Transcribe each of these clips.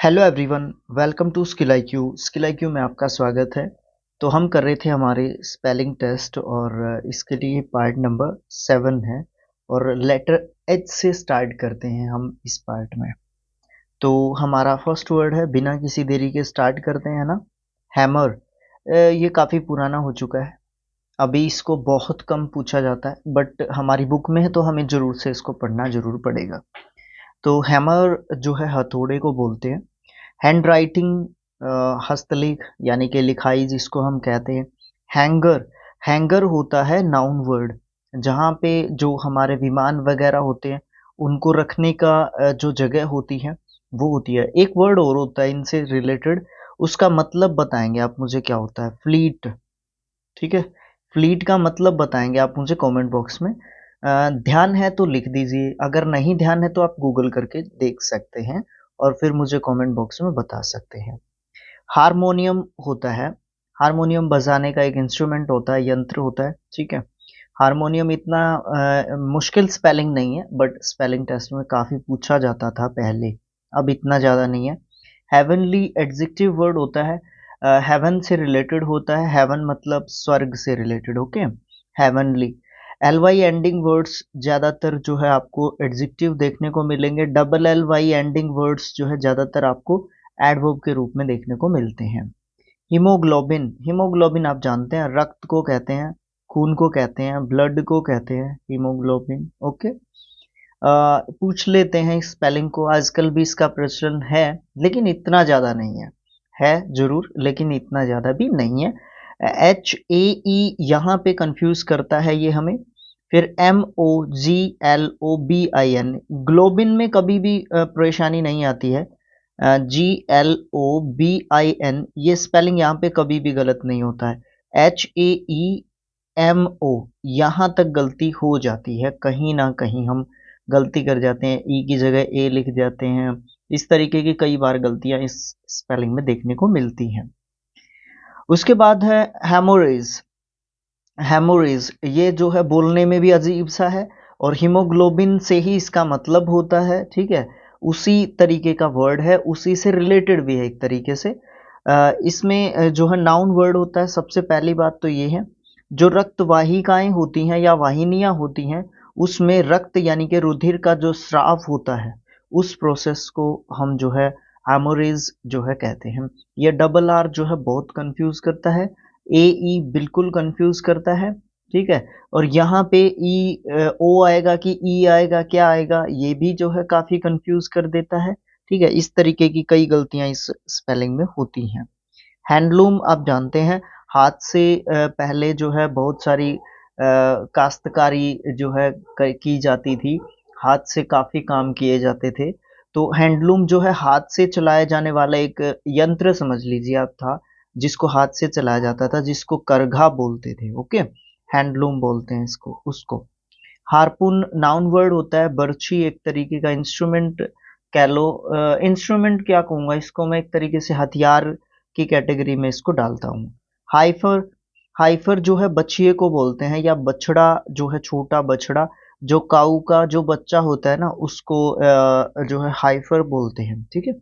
Hello everyone, welcome to skill IQ. Skill IQ में आपका स्वागत है। तो हम कर रहे थे हमारे स्पेलिंग टेस्ट और इसके लिए पार्ट नंबर 7 है और लेटर एच से स्टार्ट करते हैं हम इस पार्ट में। तो हमारा फर्स्ट वर्ड है, बिना किसी देरी के स्टार्ट करते हैं ना, हैमर। ये काफ़ी पुराना हो चुका है, अभी इसको बहुत कम पूछा जाता है, बट हमारी बुक में है तो हमें ज़रूर से इसको पढ़ना ज़रूर पड़ेगा। तो हैमर जो है हथौड़े को बोलते हैं। हैंड राइटिंग, हस्तलेख यानी कि लिखाई जिसको हम कहते हैं। हैंगर, हैंगर होता है नाउन वर्ड, जहाँ पे जो हमारे विमान वगैरह होते हैं उनको रखने का जो जगह होती है वो होती है। एक वर्ड और होता है इनसे रिलेटेड, उसका मतलब बताएंगे आप मुझे क्या होता है। फ्लीट, ठीक है। फ्लीट का मतलब बताएंगे आप मुझे कमेंट बॉक्स में। ध्यान है तो लिख दीजिए, अगर नहीं ध्यान है तो आप गूगल करके देख सकते हैं और फिर मुझे कमेंट बॉक्स में बता सकते हैं। हारमोनियम होता है, हारमोनियम बजाने का एक इंस्ट्रूमेंट होता है, यंत्र होता है, ठीक है। हारमोनियम इतना मुश्किल स्पेलिंग नहीं है, बट स्पेलिंग टेस्ट में काफ़ी पूछा जाता था पहले, अब इतना ज़्यादा नहीं है। हेवनली एडजेक्टिव वर्ड होता है, हेवन से रिलेटेड होता है, हेवन मतलब स्वर्ग से related, okay. Heavenly. L Y ending words ज़्यादातर जो है आपको एडजेक्टिव देखने को मिलेंगे, double L Y ending words जो है ज़्यादातर आपको एडवर्ब के रूप में देखने को मिलते हैं। हीमोग्लोबिन, हीमोग्लोबिन आप जानते हैं रक्त को कहते हैं, खून को कहते हैं, ब्लड को कहते हैं हीमोग्लोबिन, ओके। पूछ लेते हैं स्पेलिंग को, आजकल भी इसका प्रचलन है लेकिन इतना ज़्यादा नहीं है जरूर लेकिन इतना ज़्यादा भी नहीं है। एच ए ई यहाँ पे कंफ्यूज करता है ये हमें। फिर M O G L O B I N, globin में कभी भी परेशानी नहीं आती है। G L O B I N, ये स्पेलिंग यहाँ पे कभी भी गलत नहीं होता है। H A E M O, यहाँ तक गलती हो जाती है, कहीं ना कहीं हम गलती कर जाते हैं, ई की जगह ए लिख जाते हैं। इस तरीके की कई बार गलतियां इस स्पेलिंग में देखने को मिलती हैं। उसके बाद है हेमोरेज। हेमोरेज ये जो है बोलने में भी अजीब सा है और हीमोग्लोबिन से ही इसका मतलब होता है, ठीक है। उसी तरीके का वर्ड है, उसी से रिलेटेड भी है एक तरीके से। इसमें जो है नाउन वर्ड होता है। सबसे पहली बात तो ये है, जो रक्त वाहिकाएं होती हैं या वाहिनियां होती हैं उसमें रक्त यानी कि रुधिर का जो स्राव होता है उस प्रोसेस को हम जो है हेमोरेज जो है कहते हैं। ये डबल आर जो है बहुत कंफ्यूज करता है, ए ई बिल्कुल कंफ्यूज करता है, ठीक है। और यहाँ पे ई ओ आएगा कि ई आएगा, क्या आएगा, ये भी जो है काफी कंफ्यूज कर देता है, ठीक है। इस तरीके की कई गलतियां इस स्पेलिंग में होती हैं। हैंडलूम आप जानते हैं, हाथ से पहले जो है बहुत सारी काश्तकारी जो है की जाती थी, हाथ से काफी काम किए जाते थे। तो हैंडलूम जो है हाथ से चलाया जाने वाला एक यंत्र समझ लीजिए आप था, जिसको हाथ से चलाया जाता था, जिसको करघा बोलते थे, ओके। हैंडलूम बोलते हैं इसको, उसको। हारपून नाउन वर्ड होता है, बर्छी एक तरीके का इंस्ट्रूमेंट कह लो। इंस्ट्रूमेंट क्या कहूँगा इसको, मैं एक तरीके से हथियार की कैटेगरी में इसको डालता हूँ। हाइफर, हाइफर जो है बछिए को बोलते हैं, या बछड़ा जो है, छोटा बछड़ा, जो काऊ का जो बच्चा होता है ना उसको जो है हाइफर बोलते हैं, ठीक है।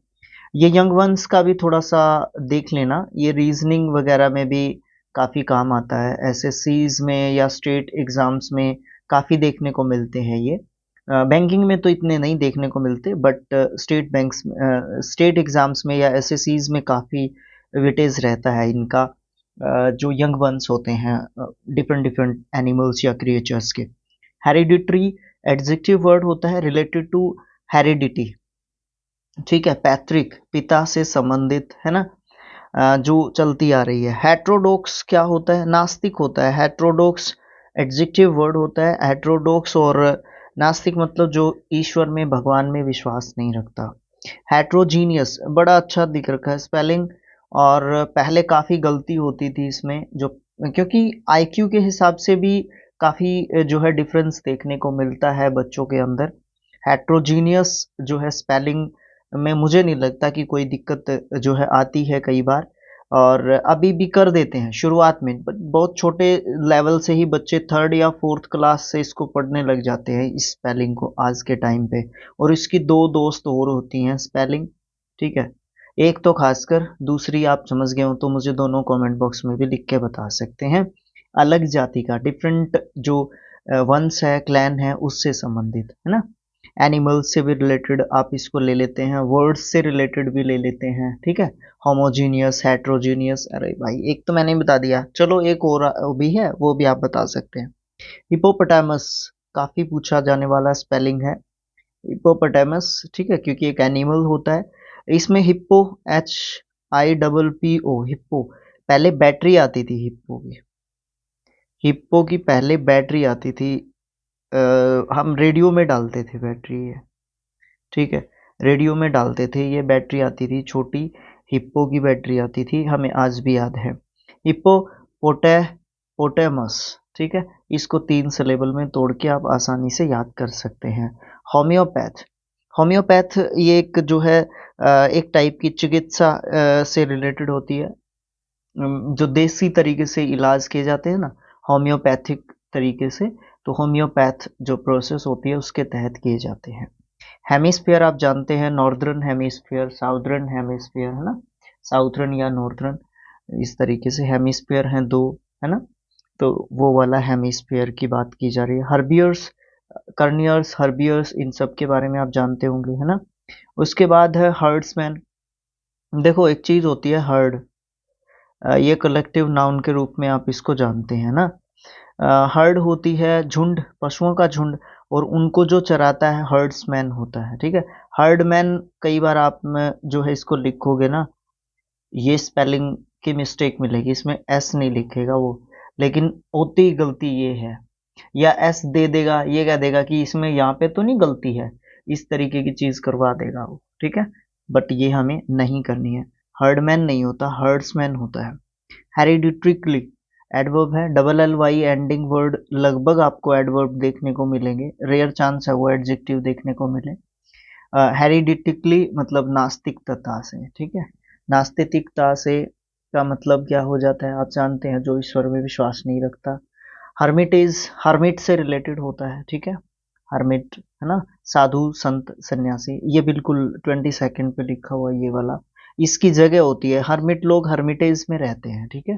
ये यंग वंस का भी थोड़ा सा देख लेना, ये रीजनिंग वगैरह में भी काफ़ी काम आता है, एसएससीज में या स्टेट एग्जाम्स में काफ़ी देखने को मिलते हैं ये। बैंकिंग में तो इतने नहीं देखने को मिलते, but state banks, state exams में या एसएससीज में काफ़ी वेटेज रहता है इनका। जो यंग वंस होते हैं डिफरेंट डिफरेंट एनिमल्स या क्रिएचर्स के। हेरिडिटरी एडजेक्टिव वर्ड होता है रिलेटेड टू हेरिडिटी, ठीक है। पैतृक, पिता से संबंधित, है ना। जो चलती आ रही है। हेट्रोडॉक्स क्या होता है, नास्तिक होता है। हेट्रोडॉक्स एडजेक्टिव वर्ड होता है, हेट्रोडॉक्स। और नास्तिक मतलब जो ईश्वर में, भगवान में विश्वास नहीं रखता। हेट्रोजीनियस बड़ा अच्छा दिख रखा है स्पेलिंग, और पहले काफ़ी गलती होती थी इसमें, जो क्योंकि आईक्यू के हिसाब से भी काफ़ी जो है डिफरेंस देखने को मिलता है बच्चों के अंदर। हेट्रोजीनियस जो है स्पेलिंग में मुझे नहीं लगता कि कोई दिक्कत जो है आती है कई बार, और अभी भी कर देते हैं शुरुआत में, बट बहुत छोटे लेवल से ही बच्चे थर्ड या फोर्थ क्लास से इसको पढ़ने लग जाते हैं इस स्पेलिंग को आज के टाइम पे। और इसकी दो दोस्त और होती हैं स्पेलिंग, ठीक है। एक तो खासकर, दूसरी आप समझ गए हो तो मुझे दोनों कमेंट बॉक्स में भी लिख के बता सकते हैं। अलग जाति का, डिफरेंट जो वंश है, क्लैन है, उससे संबंधित, है ना। एनिमल्स से भी रिलेटेड आप इसको ले लेते हैं, वर्ड्स से रिलेटेड भी ले लेते हैं, ठीक है। होमोजीनियस, हेट्रोजीनियस, अरे भाई एक तो मैंने बता दिया, चलो एक और भी है, वो भी आप बता सकते हैं। हिपोपोटामस, काफी पूछा जाने वाला स्पेलिंग है हिप्पोपोटामस, ठीक है, क्योंकि एक एनिमल होता है। इसमें हिप्पो, HIPPO, हिप्पो, पहले बैटरी आती थी हिप्पो की पहले बैटरी आती थी। हम रेडियो में डालते थे बैटरी ये, ठीक है, रेडियो में डालते थे, ये बैटरी आती थी छोटी, हिप्पो की बैटरी आती थी, हमें आज भी याद है। हिप्पो पोटे पोटेमस, ठीक है, इसको 3 सिलेबल में तोड़ के आप आसानी से याद कर सकते हैं। होम्योपैथ, होम्योपैथ ये एक जो है एक टाइप की चिकित्सा से रिलेटेड होती है। जो देसी तरीके से इलाज किए जाते हैं ना, होम्योपैथिक तरीके से, तो होम्योपैथ जो प्रोसेस होती है उसके तहत किए जाते हैं। हेमिस्फीयर आप जानते हैं, नॉर्दर्न हेमिस्फीयर, साउदर्न हेमिस्फीयर, है ना, साउथर्न या नॉर्दर्न, इस तरीके से हेमिस्फीयर हैं दो, है ना। तो वो वाला हेमिस्फीयर की बात की जा रही है। हर्बियर्स, कर्नियर्स, हर्बियर्स, इन सब के बारे में आप जानते होंगे, है ना। उसके बाद है हर्ड्समैन। देखो एक चीज होती है हर्ड, ये कलेक्टिव नाउन के रूप में आप इसको जानते हैं ना। हर्ड होती है झुंड, पशुओं का झुंड, और उनको जो चराता है हर्ड्समैन होता है, ठीक है। हर्डमैन, कई बार आप में जो है इसको लिखोगे ना, ये स्पेलिंग की मिस्टेक मिलेगी, इसमें एस नहीं लिखेगा वो, लेकिन होती गलती ये है, या एस दे देगा, ये कह देगा कि इसमें यहाँ पे तो नहीं गलती है, इस तरीके की चीज करवा देगा वो, ठीक है। बट ये हमें नहीं करनी है, हर्डमैन नहीं होता, हर्ड्समैन होता है। हेरिडिट्रिकली, एडवर्ब है, double L Y ending word लगभग आपको एडवर्ब देखने को मिलेंगे, रेयर चांस है वो एडजेक्टिव देखने को मिले। हेरिडिटिकली मतलब नास्तिकता से, ठीक है, नास्तिकता से का मतलब क्या हो जाता है आप जानते हैं, जो ईश्वर में विश्वास नहीं रखता। हर्मिटेज, हर्मिट से रिलेटेड होता है, ठीक है, हर्मिट, है ना, साधु संत सन्यासी, ये बिल्कुल 22nd पे लिखा हुआ ये वाला, इसकी जगह होती है, हर्मिट लोग हर्मिटेज में रहते हैं, ठीक है,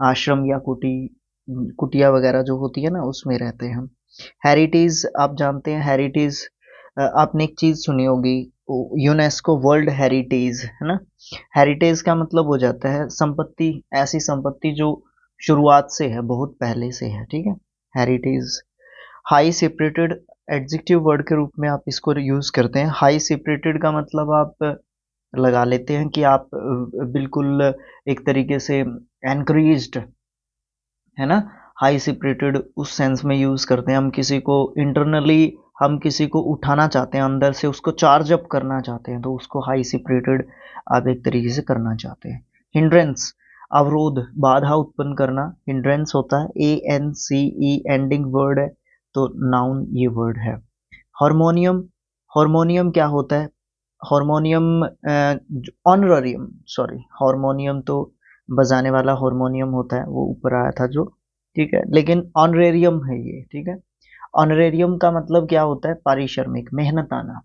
आश्रम या कुटिया वगैरह जो होती है ना, उसमें रहते हैं हम। हेरिटेज आप जानते हैं, हेरिटेज आपने एक चीज सुनी होगी, यूनेस्को वर्ल्ड हेरिटेज, है ना। हेरिटेज का मतलब हो जाता है संपत्ति, ऐसी संपत्ति जो शुरुआत से है, बहुत पहले से है, ठीक है, heritage. High separated, adjective word के रूप में आप इसको यूज करते हैं। हाई सेपरेटेड का मतलब आप लगा लेते हैं कि आप बिल्कुल एक तरीके से एनकरेज्ड, है ना। हाई सेपरेटेड उस सेंस में यूज करते हैं, हम किसी को इंटरनली, हम किसी को उठाना चाहते हैं, अंदर से उसको चार्ज अप करना चाहते हैं, तो उसको हाई सेपरेटेड आप एक तरीके से करना चाहते हैं। हिंड्रेंस, अवरोध, बाधा उत्पन्न करना, हिंड्रेंस होता है, ANCE एंडिंग वर्ड है, तो नाउन ये वर्ड है। हारमोनियम, हारमोनियम क्या होता है, हारमोनियम ऑनरेरियम, सॉरी, हारमोनियम तो बजाने वाला हारमोनियम होता है, वो ऊपर आया था जो, ठीक है, लेकिन ऑनरेरियम है ये, ठीक है। ऑनरेरियम का मतलब क्या होता है, पारिश्रमिक, मेहनताना,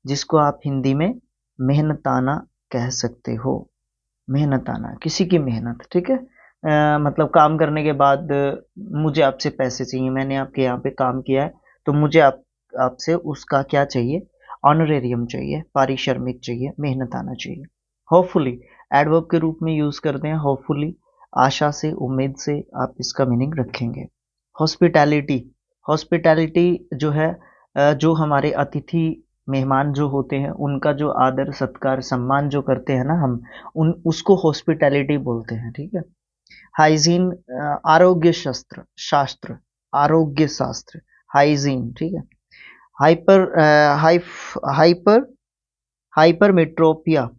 जिसको आप हिंदी में मेहनताना कह सकते हो। मेहनताना, किसी की मेहनत, ठीक है। मतलब काम करने के बाद मुझे आपसे पैसे चाहिए, मैंने आपके यहाँ पे काम किया है, तो मुझे आपसे उसका क्या चाहिए, ऑनरेरियम चाहिए, पारिश्रमिक चाहिए, मेहनताना चाहिए। होपफुली, एडवर्ब के रूप में यूज करते हैं, होपफुली, आशा से, उम्मीद से आप इसका मीनिंग रखेंगे। हॉस्पिटैलिटी, हॉस्पिटैलिटी जो है जो हमारे अतिथि मेहमान जो होते हैं उनका जो आदर सत्कार सम्मान जो करते हैं ना हम, उन उसको हॉस्पिटैलिटी बोलते हैं, ठीक है। हाइजीन, आरोग्य शास्त्र, शास्त्र, आरोग्य शास्त्र, हाइजीन, ठीक है। हाइपर हाइपर हाइपरमेट्रोपिया,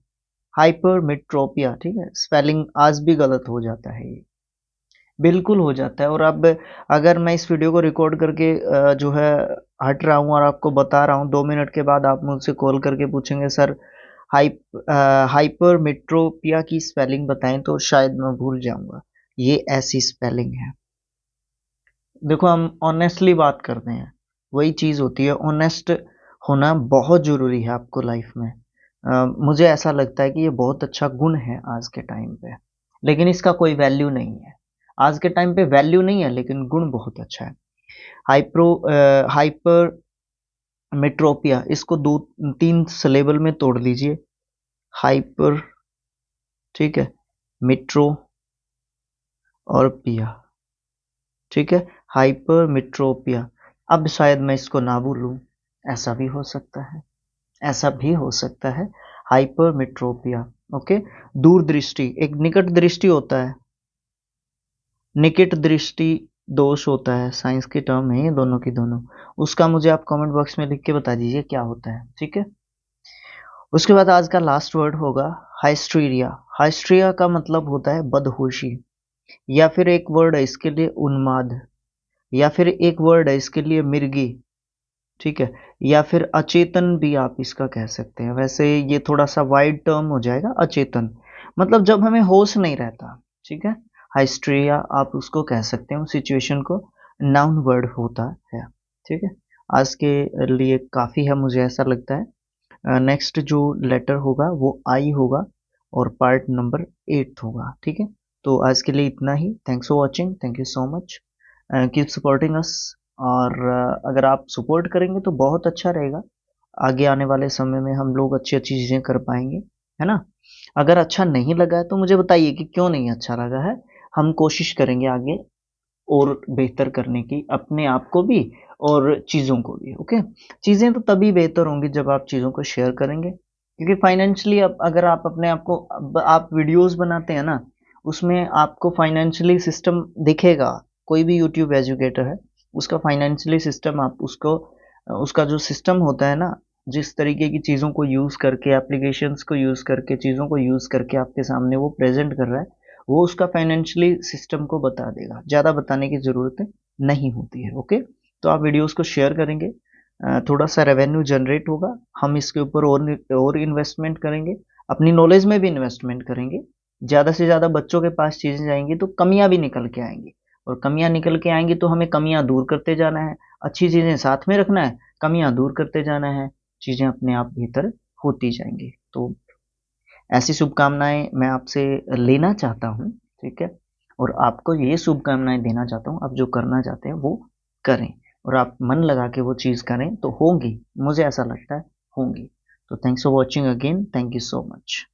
हाइपरमेट्रोपिया, ठीक है, स्पेलिंग आज भी गलत हो जाता है ये, बिल्कुल हो जाता है। और अब अगर मैं इस वीडियो को रिकॉर्ड करके जो है हट रहा हूँ और आपको बता रहा हूँ, 2 मिनट के बाद आप मुझसे कॉल करके पूछेंगे सर हाइप हाइपरमेट्रोपिया की स्पेलिंग बताएं, तो शायद मैं भूल जाऊंगा, ये ऐसी स्पेलिंग है। देखो हम ऑनेस्टली बात करते हैं, वही चीज होती है, ऑनेस्ट होना बहुत जरूरी है आपको लाइफ में। मुझे ऐसा लगता है कि ये बहुत अच्छा गुण है आज के टाइम पे, लेकिन इसका कोई वैल्यू नहीं है। आज के टाइम पे वैल्यू नहीं है, लेकिन गुण बहुत अच्छा है। हाइपर मेट्रोपिया, इसको दो तीन सिलेबल में तोड़ लीजिए। हाइपर, ठीक है, मेट्रो और पिया, ठीक है, हाइपर मेट्रोपिया। अब शायद मैं इसको ना भूलूं, ऐसा भी हो सकता है, ऐसा भी हो सकता है। Hyper मेट्रोपिया, okay. दूरदृष्टि, एक निकट दृष्टि होता है, निकट दृष्टि दोष होता है, साइंस की टर्म है ये दोनों की दोनों। उसका मुझे आप कमेंट बॉक्स में लिख के बता दीजिए क्या होता है, ठीक है। उसके बाद आज का लास्ट वर्ड होगा हाइस्ट्रीरिया। हाइस्ट्रिया का मतलब होता है बदहोशी, या फिर एक वर्ड है इसके लिए उन्माद, या फिर एक वर्ड है इसके लिए मिर्गी, ठीक है, या फिर अचेतन भी आप इसका कह सकते हैं। वैसे ये थोड़ा सा वाइड टर्म हो जाएगा, अचेतन मतलब जब हमें होश नहीं रहता, ठीक है। हाइस्ट्रिया आप उसको कह सकते हैं, उस सिचुएशन को नाउन वर्ड होता है, ठीक है। आज के लिए काफ़ी है, मुझे ऐसा लगता है। नेक्स्ट जो लेटर होगा वो आई होगा और पार्ट नंबर 8 होगा, ठीक है। तो आज के लिए इतना ही। Thanks for watching, thank you so much, keep supporting us. और अगर आप सपोर्ट करेंगे तो बहुत अच्छा रहेगा, आगे आने वाले समय में हम लोग अच्छी अच्छी चीज़ें कर पाएंगे, है ना। अगर अच्छा नहीं लगा है तो मुझे बताइए कि क्यों नहीं अच्छा लगा है, हम कोशिश करेंगे आगे और बेहतर करने की, अपने आप को भी और चीज़ों को भी, ओके। चीज़ें तो तभी बेहतर होंगी जब आप चीज़ों को शेयर करेंगे, क्योंकि फाइनेंशियली अब अगर आप अपने आप को आप वीडियोस बनाते हैं ना, उसमें आपको फाइनेंशियली सिस्टम दिखेगा। कोई भी यूट्यूब एजुकेटर है, उसका फाइनेंशियली सिस्टम आप उसको उसका जो सिस्टम होता है ना, जिस तरीके की चीज़ों को यूज़ करके, एप्लीकेशंस को यूज़ करके, चीज़ों को यूज़ करके आपके सामने वो प्रेजेंट कर रहा है, वो उसका फाइनेंशियली सिस्टम को बता देगा। ज़्यादा बताने की ज़रूरत नहीं होती है, ओके। तो आप वीडियोस को शेयर करेंगे, थोड़ा सा रेवेन्यू जनरेट होगा, हम इसके ऊपर और इन्वेस्टमेंट करेंगे, अपनी नॉलेज में भी इन्वेस्टमेंट करेंगे। ज़्यादा से ज़्यादा बच्चों के पास चीज़ें जाएंगी तो कमियां भी निकल के आएंगी, और कमियां निकल के आएंगी तो हमें कमियां दूर करते जाना है, अच्छी चीज़ें साथ में रखना है, कमियां दूर करते जाना है, चीज़ें अपने आप बेहतर होती जाएंगी। तो ऐसी शुभकामनाएं मैं आपसे लेना चाहता हूँ, ठीक है। और आपको ये शुभकामनाएं देना चाहता हूँ, आप जो करना चाहते हैं वो करें, और आप मन लगा के वो चीज़ करें तो होंगी, मुझे ऐसा लगता है होंगी। तो thanks for watching again, thank you so much.